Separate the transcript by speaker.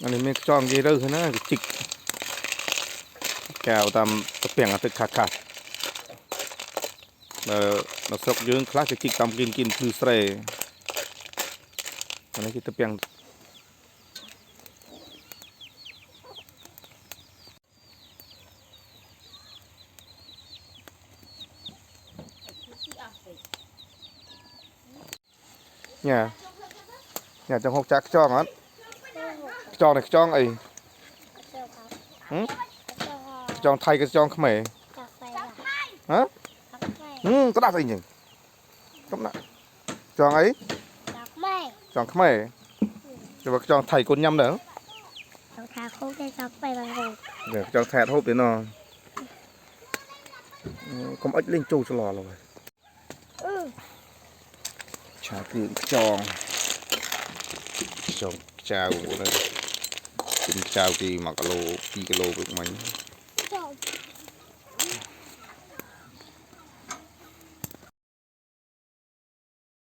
Speaker 1: อันนี้ไม่จองกี่เรื่องนะจิกแก้วตามตะเปียงตึกขาดเราสกยืนคลาสจิกตามกินคือเสยอันนี้คือตะเปียงเนี่ยจังหกจักจองอ่ะจองไหนจองไอ้จองไทยกับจองเขมรฮะก็ได้สิยังก็ได้จองไอ้จองเขมรจะบอกจองไทยคนยำเด้อ
Speaker 2: จองทาโค้งได้จองไปบางคน
Speaker 1: เดี๋ยวจองแทนทบเดี๋ยวน้องก็ไม่เล่นจูตลอดเลยชาคือจองเจ้าเลยเป็นเจ้าที่มากะโล2 กิโลเป็นไหม